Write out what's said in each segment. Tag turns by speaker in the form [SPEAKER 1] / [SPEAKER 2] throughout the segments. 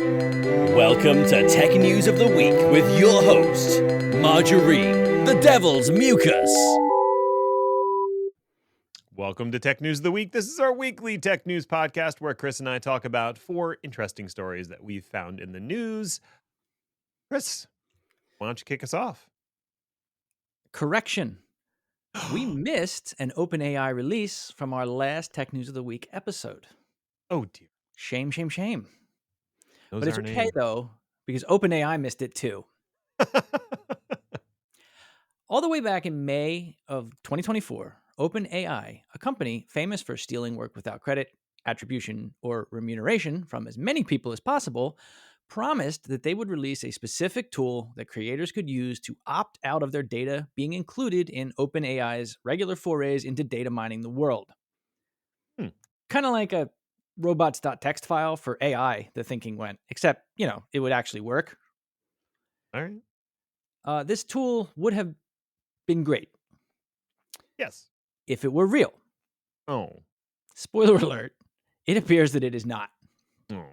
[SPEAKER 1] Welcome to Tech News of the Week with your host, Marjorie, the Devil's Mucus.
[SPEAKER 2] Welcome to Tech News of the Week. This is our weekly tech news podcast where Chris and I talk about 4 interesting stories that we've found in the news. Chris, why don't you kick us off?
[SPEAKER 3] Correction. We missed an OpenAI release from our last Tech News of the Week episode.
[SPEAKER 2] Oh, dear.
[SPEAKER 3] Shame, shame, shame.
[SPEAKER 2] Knows
[SPEAKER 3] But it's
[SPEAKER 2] our
[SPEAKER 3] okay,
[SPEAKER 2] name.
[SPEAKER 3] though, because OpenAI missed it too. All the way back in May of 2024, OpenAI, a company famous for stealing work without credit, attribution, or remuneration from as many people as possible, promised that they would release a specific tool that creators could use to opt out of their data being included in OpenAI's regular forays into data mining the world. Kind of like a robots.txt file for AI, the thinking went, except, it would actually work.
[SPEAKER 2] All right.
[SPEAKER 3] This tool would have been great.
[SPEAKER 2] Yes.
[SPEAKER 3] If it were real.
[SPEAKER 2] Oh.
[SPEAKER 3] Spoiler alert, it appears that it is not.
[SPEAKER 2] Oh.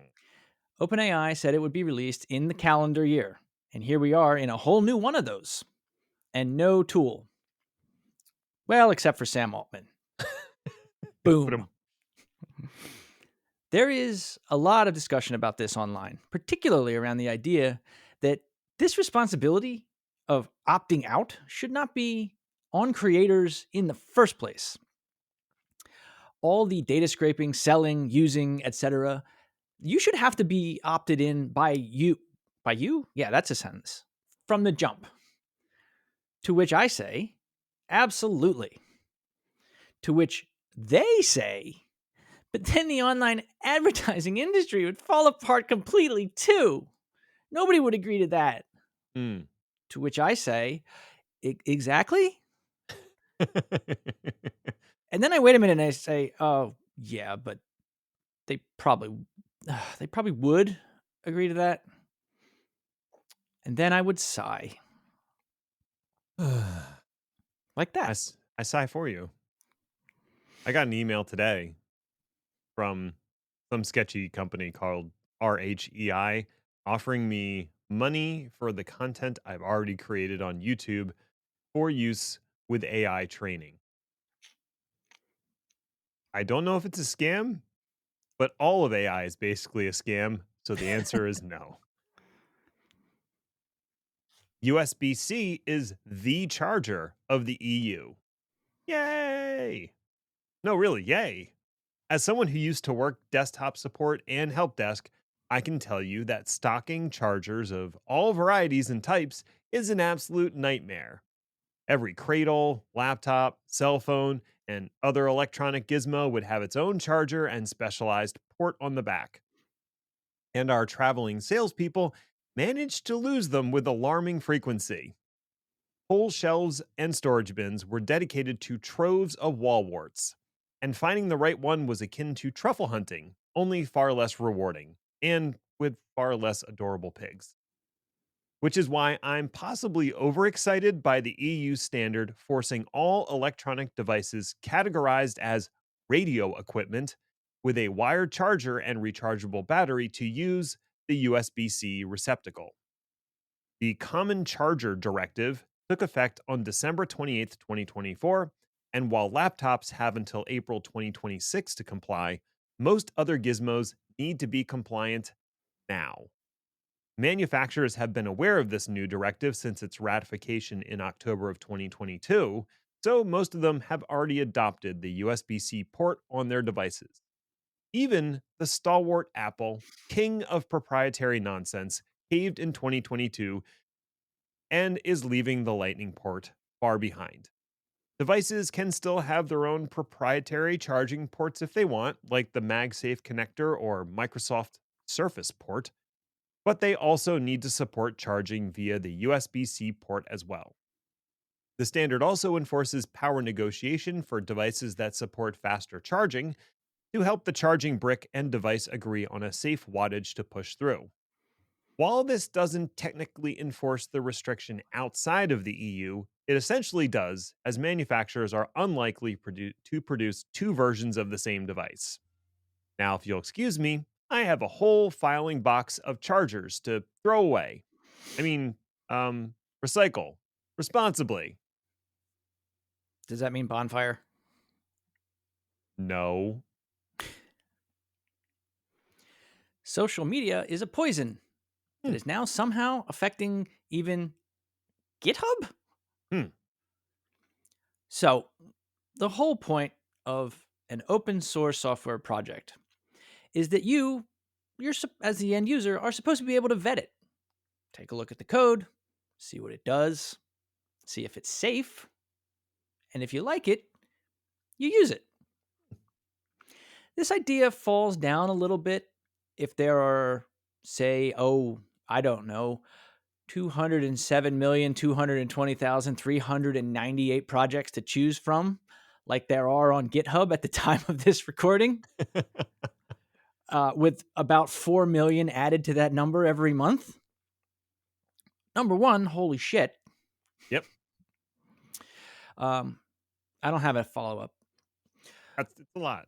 [SPEAKER 3] OpenAI said it would be released in the calendar year, and here we are in a whole new one of those. And no tool. Well, except for Sam Altman. Boom. There is a lot of discussion about this online, particularly around the idea that this responsibility of opting out should not be on creators in the first place. All the data scraping, selling, using, etc., you should have to be opted in by you. By you? Yeah, that's a sentence. From the jump. To which I say, absolutely. To which they say, but then the online advertising industry would fall apart completely too. Nobody would agree to that. To which I say, exactly? And then I wait a minute and I say, oh, yeah, but they probably would agree to that. And then I would sigh. Like that.
[SPEAKER 2] I sigh for you. I got an email today from some sketchy company called RHEI offering me money for the content I've already created on YouTube for use with AI training. I don't know if it's a scam, but all of AI is basically a scam. So the answer is no. USB-C is the charger of the EU. Yay! No, really, yay. As someone who used to work desktop support and help desk, I can tell you that stocking chargers of all varieties and types is an absolute nightmare. Every cradle, laptop, cell phone, and other electronic gizmo would have its own charger and specialized port on the back. And our traveling salespeople managed to lose them with alarming frequency. Whole shelves and storage bins were dedicated to troves of wall warts, and finding the right one was akin to truffle hunting, only far less rewarding, and with far less adorable pigs. Which is why I'm possibly overexcited by the EU standard forcing all electronic devices categorized as radio equipment with a wired charger and rechargeable battery to use the USB-C receptacle. The Common Charger Directive took effect on December 28, 2024, and while laptops have until April 2026 to comply, most other gizmos need to be compliant now. Manufacturers have been aware of this new directive since its ratification in October of 2022, so most of them have already adopted the USB-C port on their devices. Even the stalwart Apple, king of proprietary nonsense, caved in 2022 and is leaving the Lightning port far behind. Devices can still have their own proprietary charging ports if they want, like the MagSafe connector or Microsoft Surface port, but they also need to support charging via the USB-C port as well. The standard also enforces power negotiation for devices that support faster charging to help the charging brick and device agree on a safe wattage to push through. While this doesn't technically enforce the restriction outside of the EU, it essentially does, as manufacturers are unlikely to produce 2 versions of the same device. Now, if you'll excuse me, I have a whole filing box of chargers to throw away. I mean, um, recycle responsibly.
[SPEAKER 3] Does that mean bonfire?
[SPEAKER 2] No.
[SPEAKER 3] Social media is a poison that is now somehow affecting even GitHub?
[SPEAKER 2] Hmm.
[SPEAKER 3] So, the whole point of an open source software project is that as the end user, are supposed to be able to vet it. Take a look at the code, see what it does, see if it's safe, and if you like it, you use it. This idea falls down a little bit if there are, say, I don't know, 207,220,398 projects to choose from, like there are on GitHub at the time of this recording, with about 4 million added to that number every month. Number one, holy shit.
[SPEAKER 2] Yep.
[SPEAKER 3] I don't have a follow-up.
[SPEAKER 2] It's a lot.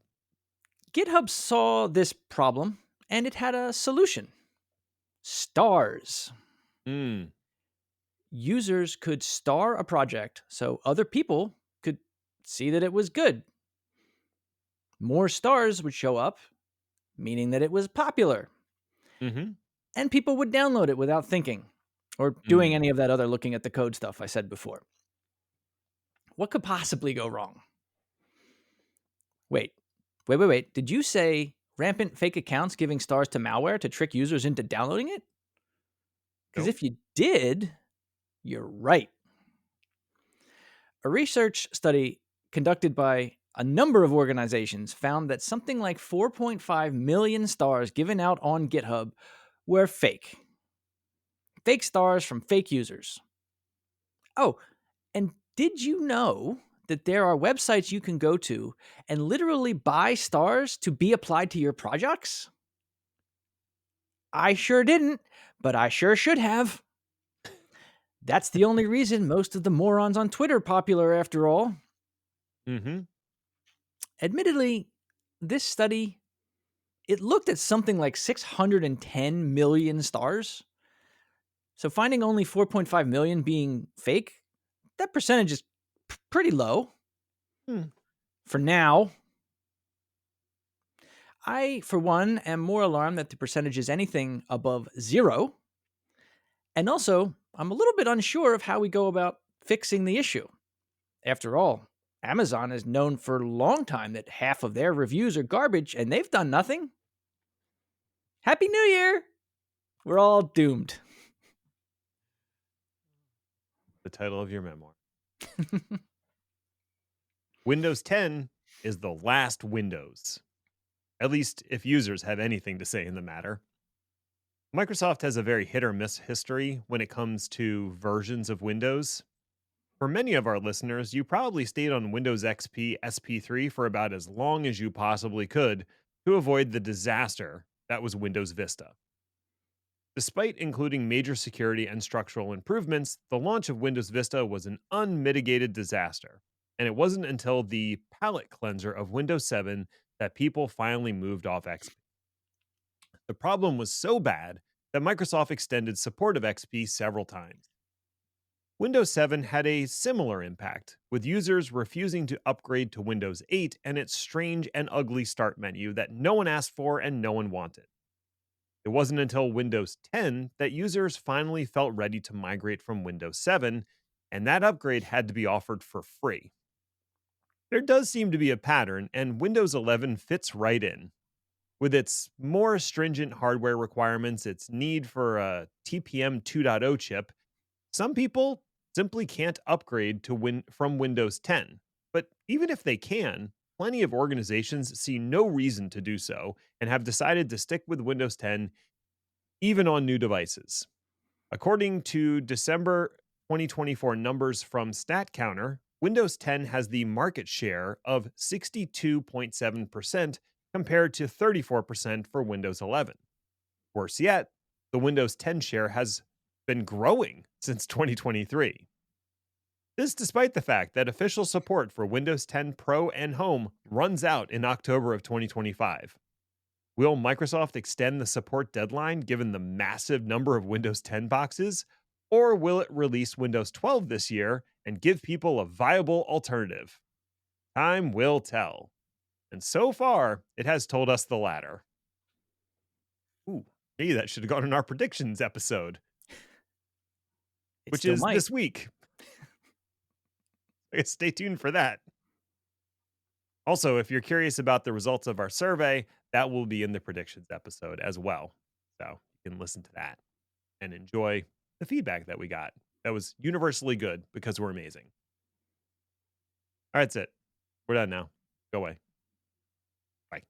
[SPEAKER 3] GitHub saw this problem and it had a solution. Stars.
[SPEAKER 2] Mm.
[SPEAKER 3] Users could star a project so other people could see that it was good. More stars would show up, meaning that it was popular.
[SPEAKER 2] Mm-hmm.
[SPEAKER 3] And people would download it without thinking or doing any of that other looking at the code stuff I said before. What could possibly go wrong? Wait. Did you say rampant fake accounts giving stars to malware to trick users into downloading it? Because
[SPEAKER 2] Nope.
[SPEAKER 3] if you did, you're right. A research study conducted by a number of organizations found that something like 4.5 million stars given out on GitHub were fake. Fake stars from fake users. Oh, and did you know that there are websites you can go to and literally buy stars to be applied to your projects? I sure didn't, but I sure should have. That's the only reason most of the morons on Twitter are popular after all.
[SPEAKER 2] Mm-hmm.
[SPEAKER 3] Admittedly, this study, it looked at something like 610 million stars. So finding only 4.5 million being fake, that percentage is pretty low. For now. I, for one, am more alarmed that the percentage is anything above 0. And also, I'm a little bit unsure of how we go about fixing the issue. After all, Amazon is known for a long time that half of their reviews are garbage and they've done nothing. Happy New Year! We're all doomed.
[SPEAKER 2] The title of your memoir. Windows 10 is the last Windows. At least if users have anything to say in the matter. Microsoft has a very hit or miss history when it comes to versions of Windows. For many of our listeners, you probably stayed on Windows XP SP3 for about as long as you possibly could to avoid the disaster that was Windows Vista. Despite including major security and structural improvements, the launch of Windows Vista was an unmitigated disaster, and it wasn't until the palate cleanser of Windows 7 that people finally moved off XP. The problem was so bad that Microsoft extended support of XP several times. Windows 7 had a similar impact, with users refusing to upgrade to Windows 8 and its strange and ugly start menu that no one asked for and no one wanted. It wasn't until Windows 10 that users finally felt ready to migrate from Windows 7, and that upgrade had to be offered for free. There does seem to be a pattern, and Windows 11 fits right in. With its more stringent hardware requirements, its need for a TPM 2.0 chip, some people simply can't upgrade from Windows 10. But even if they can, plenty of organizations see no reason to do so and have decided to stick with Windows 10 even on new devices. According to December 2024 numbers from StatCounter, Windows 10 has the market share of 62.7% compared to 34% for Windows 11. Worse yet, the Windows 10 share has been growing since 2023. This despite the fact that official support for Windows 10 Pro and Home runs out in October of 2025. Will Microsoft extend the support deadline given the massive number of Windows 10 boxes? Or will it release Windows 12 this year and give people a viable alternative? Time will tell. And so far, it has told us the latter. Ooh, maybe that should have gone in our predictions episode,
[SPEAKER 3] It
[SPEAKER 2] which
[SPEAKER 3] still
[SPEAKER 2] is
[SPEAKER 3] might.
[SPEAKER 2] this week. I guess stay tuned for that. Also, if you're curious about the results of our survey, that will be in the predictions episode as well. So you can listen to that and enjoy the feedback that we got. That was universally good because we're amazing. All right, that's it. We're done now. Go away. Bye.